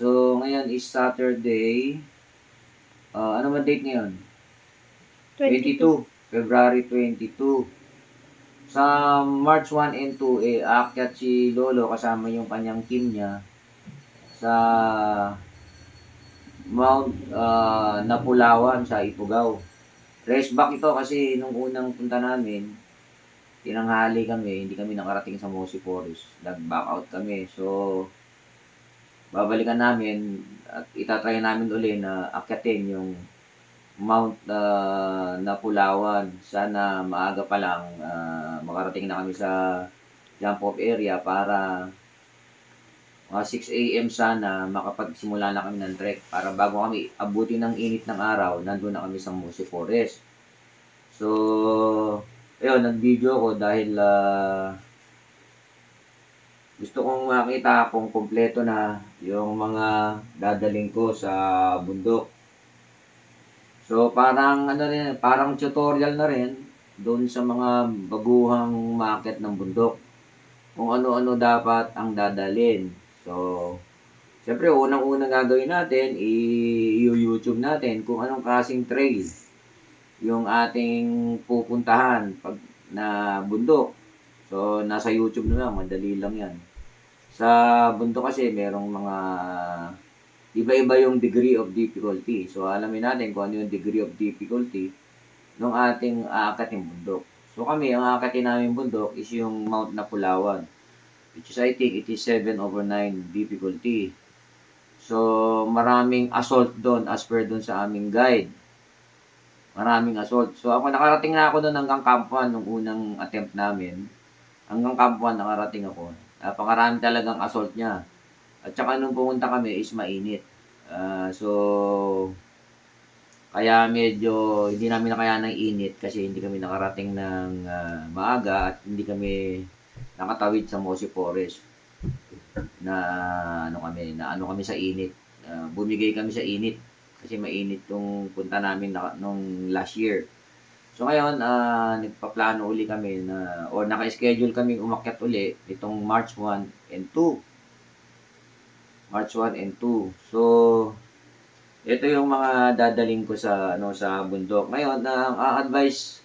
So, ngayon is Saturday. Ano ba date ngayon? 22. 22. February 22. Sa March 1 and 2, aakyat si Lolo kasama yung kanyang team niya sa Mount Napulawan sa Ifugao. Rest back ito kasi nung unang punta namin, tinanghali kami, hindi kami nakarating sa Mosi Forest. Nag-back out kami. So, babalikan namin at itatry namin uli na akyatin yung Mount Napulawan. Sana maaga pa lang makarating na kami sa jump off area para mga 6 AM sana makapagsimula na kami ng trek para bago kami abutin ng init ng araw, nandun na kami sa Mosi Forest. So, ayun, nag-video ko dahil gusto kong makita kung kumpleto na yung mga dadaling ko sa bundok. So, parang ano rin, parang tutorial na rin doon sa mga baguhang umakyat ng bundok. Kung ano-ano dapat ang dadalhin. So, siyempre, unang-unang gagawin natin, i-YouTube natin kung anong klaseng trail yung ating pupuntahan pag na bundok. So, nasa YouTube na lang, madali lang yan. Sa bundok kasi, merong mga iba-iba yung degree of difficulty. So, alamin natin kung ano yung degree of difficulty ng ating aakating bundok. So, kami, ang aakatin namin bundok is yung Mount Napulawan, which is I think it is 7/9 difficulty. So, maraming assault doon as per doon sa aming guide. Maraming assault. So, ako nakarating na ako doon hanggang Camp 1 nung unang attempt namin. Hanggang Camp 1 nakarating ako. Napakarami talagang assault niya. At saka nung pumunta kami is mainit. So, kaya medyo hindi namin nakaya ng init kasi hindi kami nakarating ng maaga at hindi kami nakatawid sa Mosi Forest na ano kami sa init. Bumigay kami sa init kasi mainit yung punta namin nung last year. So ngayon, nagpaplano uli kami na o naka-schedule kami umakyat uli itong March 1 and 2. March 1 and 2. So, ito yung mga dadaling ko sa sa bundok. Ngayon, ang advice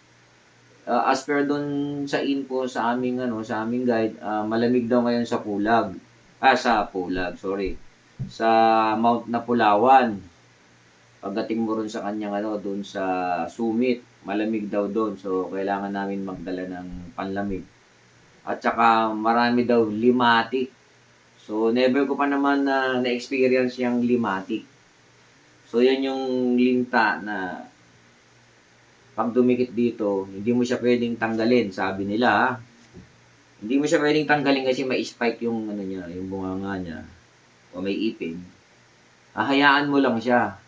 as per dun sa info sa aming sa aming guide, malamig daw ngayon sa Pulag. Sa Pulag, sorry. Sa Mount Napulawan. Pagdating mo ron sa kanyang doon sa summit, malamig daw doon. So, kailangan namin magdala ng panlamig. At saka marami daw limatic. So, never ko pa naman na-experience yung limatic. So, yan yung linta na pag dumikit dito, hindi mo siya pwedeng tanggalin, sabi nila. Hindi mo siya pwedeng tanggalin kasi may spike yung niya, yung bunganga niya o may ipin. Hahayaan mo lang siya.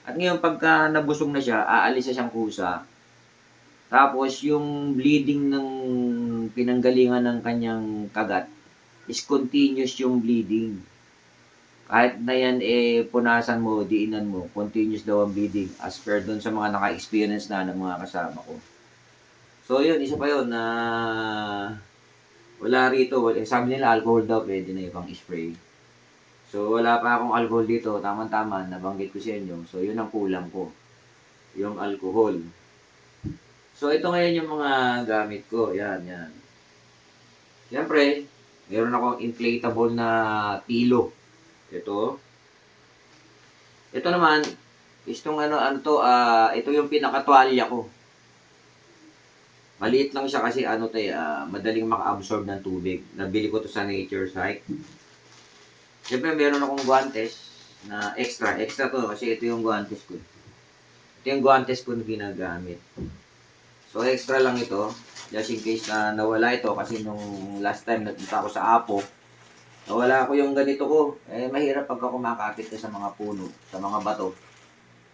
At ngayon pagka nabusog na siya, aalis na siyang kusa. Tapos yung bleeding ng pinanggalingan ng kanyang kagat is continuous yung bleeding. Kahit na yan punasan mo, diinan mo, continuous daw ang bleeding as per doon sa mga naka-experience na ng mga kasama ko. So yun, isa pa yun na wala rito. Sabi nila alcohol daw, pwede na yung pang spray. So wala pa akong alcohol dito, tama-tama, nabanggit ko sa inyo. So yun ang kulang ko, yung alcohol. So ito ngayon yung mga gamit ko, yan. Siyempre, meron akong inflatable na tilo. Ito naman, ito yung pinakatuwalya ko. Maliit lang siya kasi madaling maka-absorb ng tubig. Nabili ko to sa Nature Site. Siyempre, meron akong guantes na extra. Extra to kasi ito yung guantes ko. Ito yung guantes ko na ginagamit. So, extra lang ito. Just in case na nawala ito kasi nung last time nagpunta ako sa Apo, nawala ko yung ganito ko. Mahirap pagka kumakapit ka sa mga puno, sa mga bato.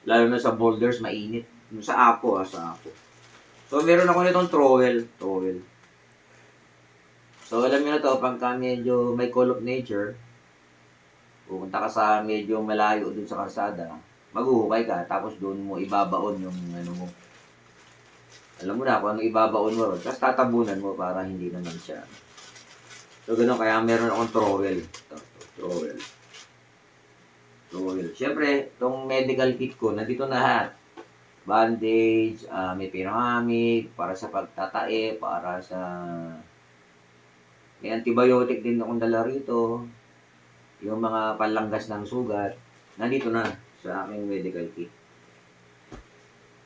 Lalo na sa boulders, mainit. Sa Apo. So, meron ako nitong trowel. So, alam niyo na to, pagka medyo may call of nature, pupunta ka sa medyo malayo dun sa kalsada, maghuhukay ka, tapos doon mo ibabaon yung mo. Alam mo na kung ano ibabaon mo ron. Tapos tatabunan mo para hindi naman siya. So, ganun. Kaya meron akong trowel. Trowel. Siyempre, itong medical kit ko, nandito na lahat. Bandage, may piramid, para sa pagtatae, para sa... May antibiotic din akong dala rito. Yung mga panlanggas ng sugat, nandito na sa aking medical kit.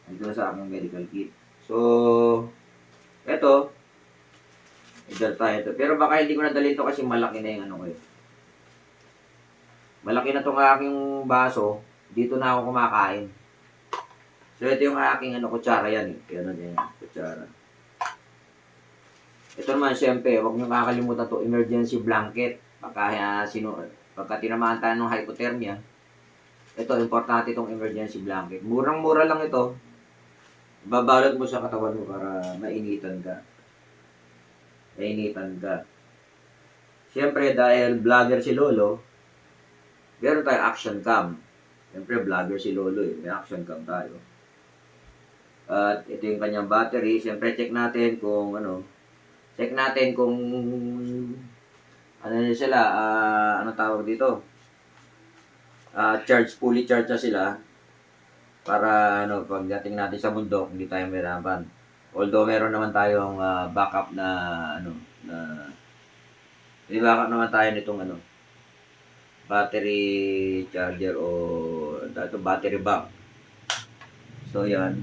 Nandito na sa aking medical kit. So, eto, idal tayo ito. Pero baka hindi ko nadali ito kasi malaki na yung ano ko eh. Malaki na itong aking baso. Dito na ako kumakain. So, ito yung aking kutsara yan eh. Yan yan, kutsara. Ito naman, siyempre, huwag nyo kakalimutan to emergency blanket. Pagka tinamaan tayo ng hypothermia, ito, importante itong emergency blanket. Murang-mura lang ito. Babalot mo sa katawan mo para mainitan ka. Mainitan ka. Siyempre, dahil vlogger si Lolo, meron tayong action cam. Siyempre, vlogger si Lolo eh. May action cam tayo. At ito yung kanyang battery. Siyempre, check natin kung sila, ano tawag dito? Fully charged na sila. Para, pagdating natin sa bundok, hindi tayo mahirapan. Although, meron naman tayong backup may backup naman tayo nitong battery charger o battery bank. So, yan.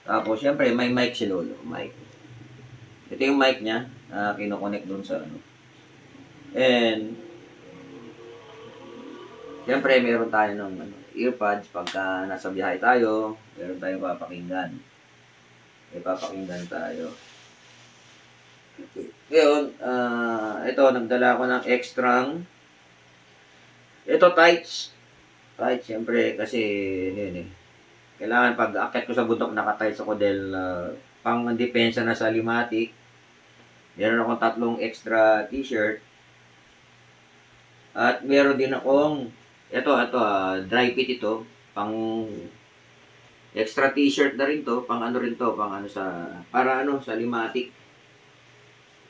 Tapos, syempre, may mic si Lolo. Mic. Ito yung mic niya. Kinoconnect dun sa And, syempre, meron tayo ng earpods pagka nasa biyahe tayo. Meron tayong papakinggan. May papakinggan tayo. Okay. Ngayon, ito, nagdala ako ng extrang. Ito, tights. Tights, syempre, kasi, kailangan pag akit ko sa bundok, naka-tights ako dahil pang-depensa na sa limatic. Meron akong 3 extra t-shirt. At meron din akong, dry fit ito, pang extra t-shirt na rin to, sa limatic.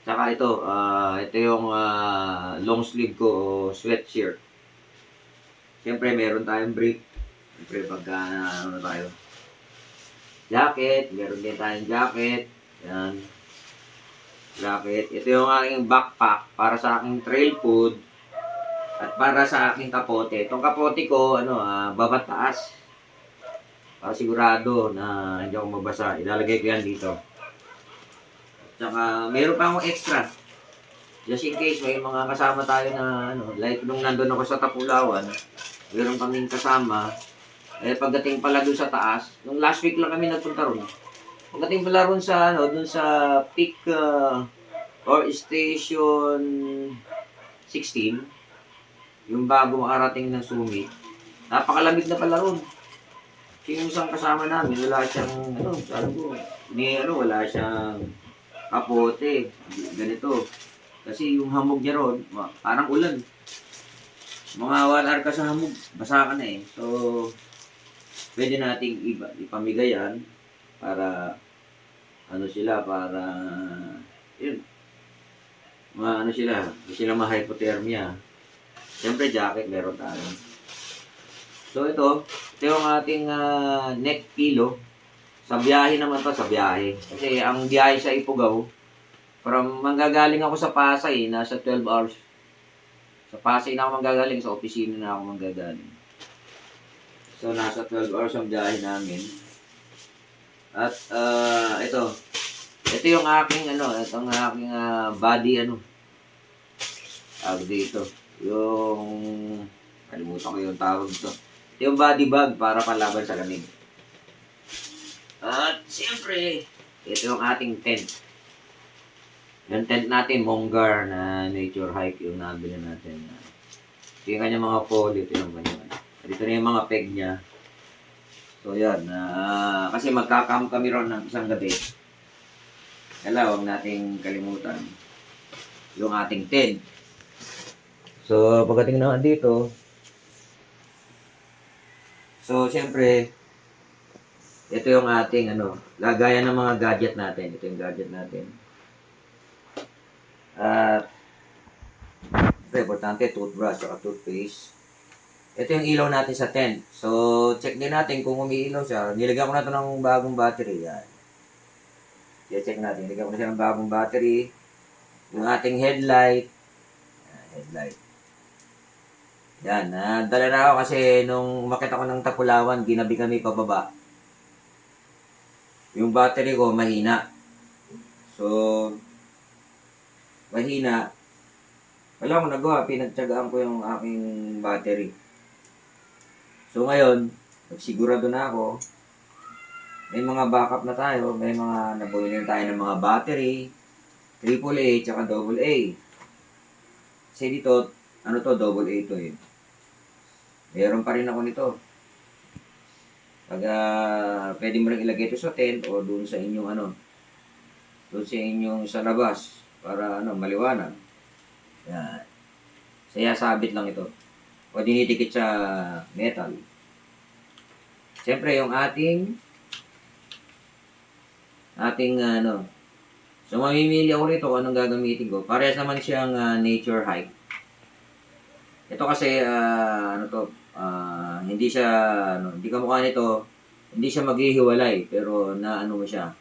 Saka ito yung long sleeve ko o sweatshirt. Siyempre, meron tayong brief. Siyempre, pagka tayo. Jacket, meron din tayong jacket. Yan. Jacket. Ito yung aking backpack para sa aking trail food at para sa aking kapote. Itong kapote ko, babataas. Para sigurado na hindi ako mabasa. Ilalagay ko yan dito. Tsaka, meron pa akong extra. Just in case, may mga kasama tayo na, like nung nandun ako sa Tapulawan, meron kaming kasama. Pagdating pala dun sa taas, nung last week lang kami nagpunta ron. Pagdating pala ron sa, dun sa peak, or station 16, yung bago makarating ng Summit, napakalamig na pala ron. Yung isang kasama namin, wala siyang, wala siyang kapote, ganito. Kasi yung hamog niya ron, parang ulan. Mga 1 hour ka sa hamog, basa ka na eh. So, pwede nating ipamigay yan para, yun, hindi sila ma-hypothermia. Siyempre, jacket meron tayo. So, ito yung ating neck pillow. Sa biyahe naman to, sa biyahe. Kasi ang biyahe sa Ifugao, manggagaling ako sa Pasay, nasa 12 hours. Sa Pasay na ako manggagaling, sa opisina na ako manggagaling. So, nasa 12 hours ang biyahe namin. At, ito yung aking, body, tawag dito. Kalimutan ko yung tawag dito. Ito yung body bag para palaban sa lamig. At siyempre, ito yung ating tent. Yung tent natin, Mongar na nature hike yung nabili natin. Ito yung kanyang mga pole, ito yung kanyang. Dito na yung mga peg niya. So yan, kasi magkakam kami ron ng isang gabi. Kaya huwag nating kalimutan yung ating tent. So pagdating naman dito, so siyempre, ito yung ating lagayan ng mga gadget natin. Ito yung gadget natin. At importante, toothbrush at toothpaste. Ito yung ilaw natin sa tent. So, check din natin kung umiilaw siya. Nilagyan ko na ito ng bagong battery. Yan. Check natin. Nilagyan ko na siya ng bagong battery. Yung ating headlight. Yan, headlight. Yan. Dala na ako kasi nung umakit ako ng Tapulawan, ginabi kami pababa. Yung battery ko mahina. So, mahina. Wala akong nagawa. Pinagtsagaan ko yung aking battery. So ngayon, nagsigurado na ako, may mga backup na tayo, may mga nabuli na tayo ng mga battery, AAA, tsaka AA. Kasi dito, ano to, AA to eh. Meron pa rin ako nito. Pag pwede mo rin ilagay ito sa tent o doon sa inyong doon sa inyong sa labas para maliwanag. Yan. Saya sabit lang ito. O dinidikit sa metal. Siyempre, yung ating so mamimili ako rito kung anong gagamitin ko. Parehas naman siyang nature hike. Ito kasi, hindi siya, hindi kamukha nito, hindi siya maghihiwalay, pero mo siya,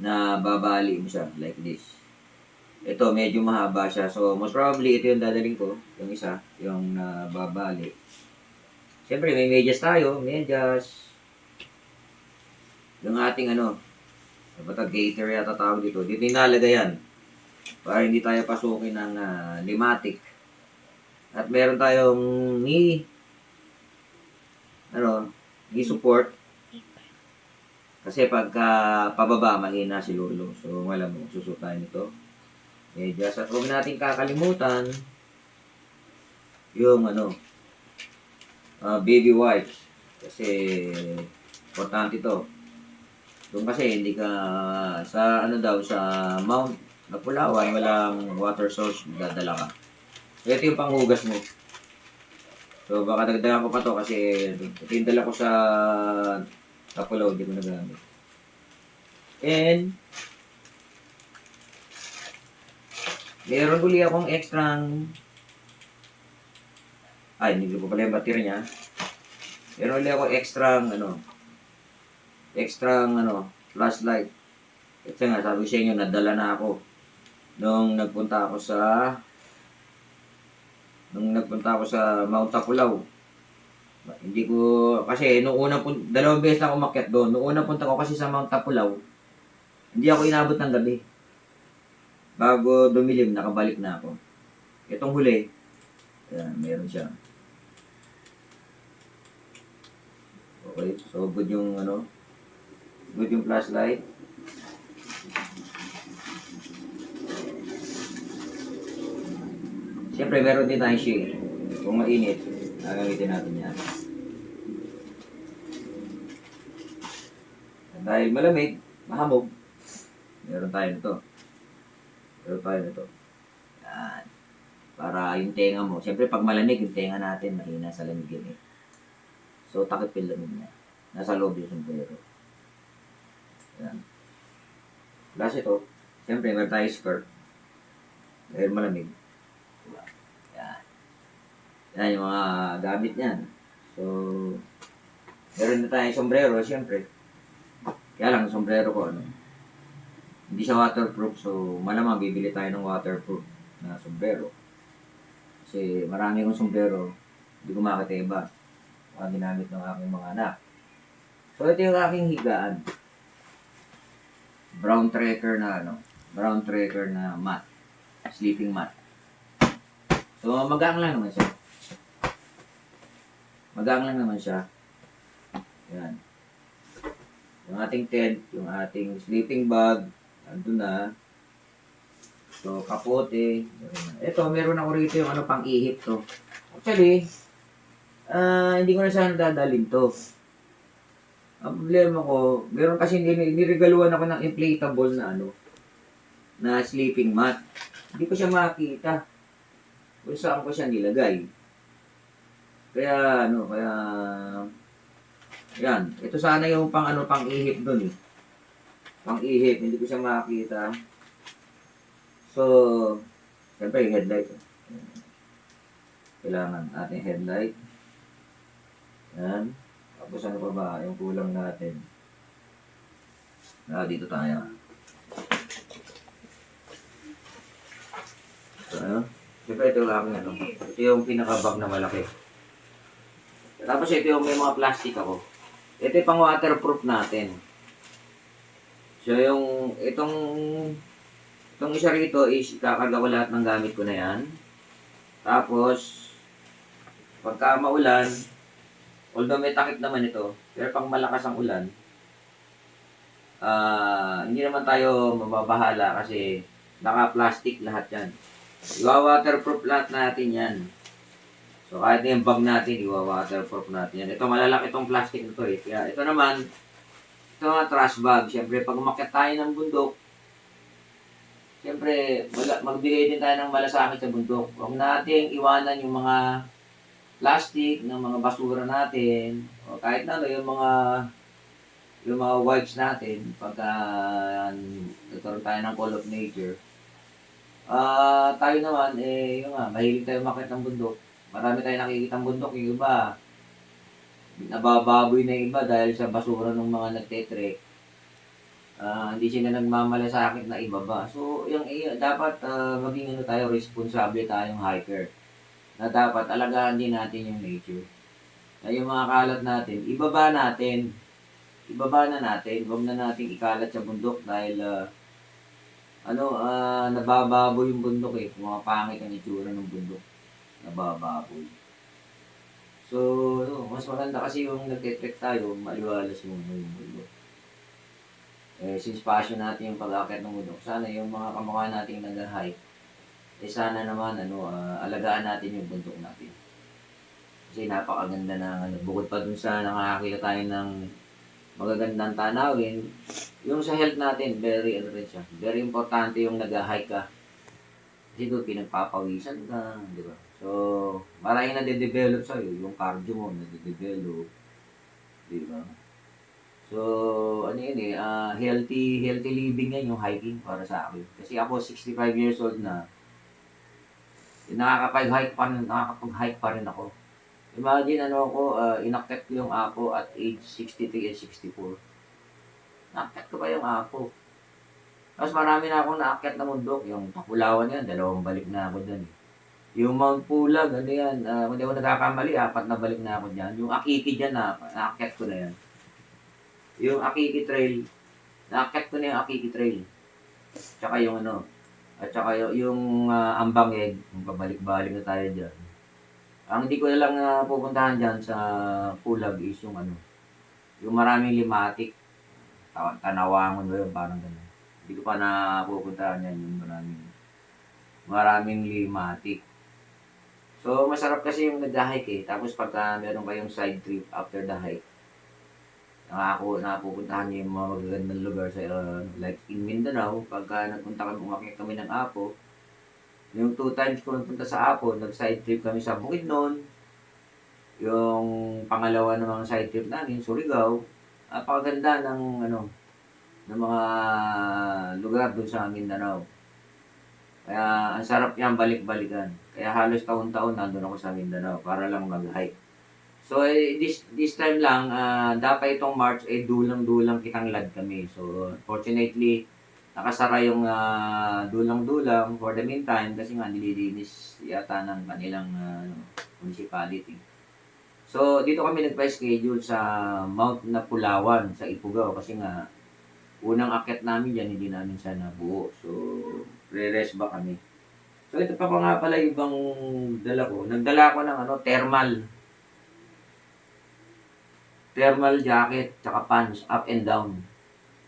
na babali mo siya, like this. Ito, medyo mahaba siya. So, most probably, ito yung dadaling ko. Yung isa, yung babali. Siyempre, may medyas tayo. Medyas. Yung ating gator yata tawag dito. Dito inalagay yan. Para hindi tayo pasukin ng limatic. At meron tayong knee support. Kasi pagka pababa, mahina si Lolo. So, wala mo, susukain ito. Medyas. At huwag natin kakalimutan yung baby wipes. Kasi importante ito. Doon kasi hindi ka sa sa Mount Napulawan, walang water source dadala ka. So, ito yung panghugas mo. So baka dagdagan ko pa to kasi ito yung dala ko sa Napulaw, hindi ko nagamit. And meron uli akong extrang hindi ko pa pala yung battery niya. Meron uli ako extrang flashlight. Kasi nga, sabi ko sa inyo, nadala na ako nung nagpunta ako sa Mount Tapulaw. Hindi ko, kasi nung unang dalawang beses na ako umakyat doon. Nung unang punta ko kasi sa Mount Tapulaw, hindi ako inabot ng gabi. Bago dumilim, nakabalik na ako. Itong huli, meron siya. Okay, so good yung good yung flashlight. Siyempre, meron din tayong shade. Kung mainit, gagamitin natin yan. Dahil malamig, mahamog, meron tayo nito. Yan. Para yung tenga mo. Siyempre, pag malamig, yung tenga natin, mahina sa lamig yun eh. So, takip yung lamig niya. Nasa loob yung sombrero. Yan. Plus ito, siyempre, meron tayo skirt. Dahil malamig. Yan. Yan yung mga gamit niyan. So, meron na tayong sombrero, siyempre. Kaya lang, sombrero ko, hindi siya waterproof. So, malamang bibili tayo ng waterproof na sombrero. Kasi marami kong sombrero, hindi ko makita iba. Mga ginamit ng aking mga anak. So, ito yung aking higaan. Brown tracker na mat. Sleeping mat. So, magaan lang naman siya. Yan. Yung ating tent, yung ating sleeping bag, andun na. So, kapote. Ito, meron ako rito yung pang-ihip to. Actually, hindi ko na sana dadalhin to. Ang problema ko, meron kasi niregaluhan ako ng inflatable na sleeping mat. Hindi ko siya makita kung saan ko siya nilagay. Kaya, yan. Ito sana yung pang-ihip dun eh. Pang-ihip, hindi ko siya makita. So, siyempre yung headlight. Kailangan ating headlight. Yan. Tapos ano pa ba? Yung kulang natin. Dito tayo. So, ano? Siyempre ito lang ano. Ito yung pinaka-bag na malaki. Tapos ito yung may mga plastic ako. Ito yung pang waterproof natin. So yung itong isa rito is kakarga ko lahat ng gamit ko na yan. Tapos pagka maulan, although may takip naman ito, pero pang malakas ang ulan, hindi naman tayo mababahala kasi naka-plastic lahat yan. Iwa-waterproof lahat natin yan. So kahit yung bag natin, iwa-waterproof natin yan. Ito malalaki itong plastic na to eh. Kaya ito naman, ito mga trash bag. Siyempre pag umakyat tayo ng bundok, siyempre magbigay din tayo ng malasakit sa bundok. Huwag nating iwanan yung mga plastic ng mga basura natin o kahit na ano, yung mga wipes natin pagka nagkaroon tayo ng call of nature. Tayo naman, yung mahilig tayo umakyat ng bundok. Marami tayong nakikitang bundok. Yung iba, nabababoy na yung iba dahil sa basura ng mga nagtetrek. Hindi sila nagmamalasakit na ibaba. So, dapat maging tayo, responsable tayong hiker. Na dapat alagaan din natin yung nature. Na yung mga kalat natin, ibaba natin. Ibaba na natin. Huwag na natin ikalat sa bundok dahil nabababoy yung bundok eh. Pumapangit ang itsura ng bundok. Nabababoy. So, mas maganda kasi yung nagtitrek tayo, maliwalas yung bundok. Since passion natin yung pag-akit ng bundok, sana yung mga kamukha nating nag-hike, sana naman, alagaan natin yung bundok natin. Kasi napakaganda ng bukod pa dun sa nakakita tayo ng magagandang tanawin, yung sa health natin, very very importante yung nag-hike ka. Kasi doon pinagpapawisan ka, di ba? So, maraming nade-develop sa'yo, yung cardio mo nade-develop, di ba? So, healthy living yan yung hiking para sa akin. Kasi ako 65 years old na, nakakapag-hike pa rin ako. Imagine inakyat ko yung Apo at age 63 and 64. Naakyat ko pa yung Apo. Tapos marami na akong naakyat na bundok. Yung Tapulawan yan, 2 balik na ako dyan. Yung Mount Pulag, kung di ako nagkakamali, 4 na balik na ako dyan. Yung Akiki dyan, naakyat ko na yan. Yung Akiki Trail, naakyat ko na yung Akiki Trail. Tsaka yung at saka yung Ambangeg, yung pabalik-balik na tayo dyan. Ang hindi ko na lang pupuntahan dyan sa Pulag is yung maraming limatic. Tanawangon ba yun, parang gano'n. Hindi ko pa napupuntahan yan, yung maraming limatic. So, masarap kasi yung nag-hike eh. Tapos pagka meron kayong side trip after the hike, napupuntahan niyo yung mga magagandang lugar sa, like in Mindanao, pagka umakyat kami ng Apo, yung 2 times ko nagpunta sa Apo, nag-side trip kami sa Bukidnon. Yung pangalawa namang side trip namin, Surigao. Napakaganda ng mga lugar doon sa Mindanao. Kaya ang sarap niyang balik-balikan. Kaya halos taon-taon nandun ako sa Mindanao para lang mag-hike. So this time lang, dapat itong March dulang-dulang Kitanglad kami. So fortunately, nakasara yung dulang-dulang for the meantime kasi nga nililinis yata ng kanilang municipality. So dito kami nagpa-schedule sa Mount Napulawan sa Ifugao kasi nga unang akyat namin dyan, hindi namin siya nabuo. So re-rest ba kami. So ito pa nga pala ibang dala ko. Nagdala ko ng thermal jacket tsaka pants up and down.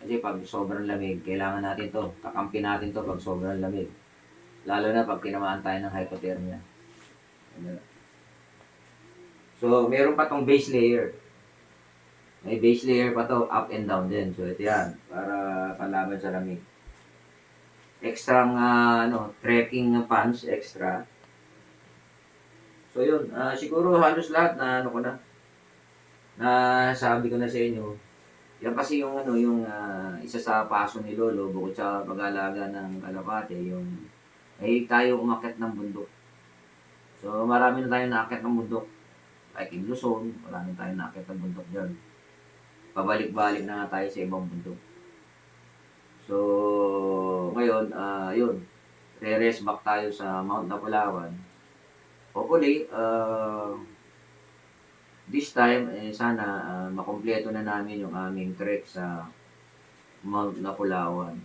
Kasi pag sobrang lamig, kailangan natin to. Kakampi natin to pag sobrang lamig. Lalo na pag tinamaan tayo ng hypothermia. So, meron pa tong base layer. May base layer pa to, up and down din. So, ito yan. Para panlaban sa lamig. Extra trekking pants, extra. So, yun. Siguro halos lahat na sabi ko na sa inyo. Yan kasi yung isa sa paso ni Lolo bukod sa pag-alaga ng kalapate, yung tayo umakyat ng bundok. So marami na tayong naakyat ng bundok. Like in Luzon, wala na tayong nakita ng bundok dyan. Pabalik-balik na nga tayo sa ibang bundok. So, ngayon, yun, re-rest back tayo sa Mount Napulawan. Hopefully, this time, sana makompleto na namin yung aming trek sa Mount Napulawan.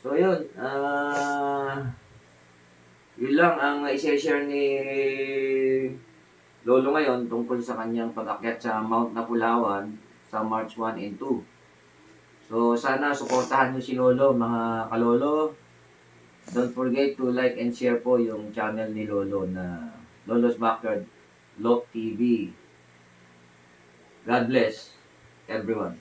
So, yun, yun lang ang i-share ni Lolo ngayon tungkol sa kanyang pag-akyat sa Mount Napulawan sa March 1 and 2. So, sana suportahan nyo si Lolo, mga kalolo. Don't forget to like and share po yung channel ni Lolo na Lolo's Backyard Vlog TV. God bless everyone.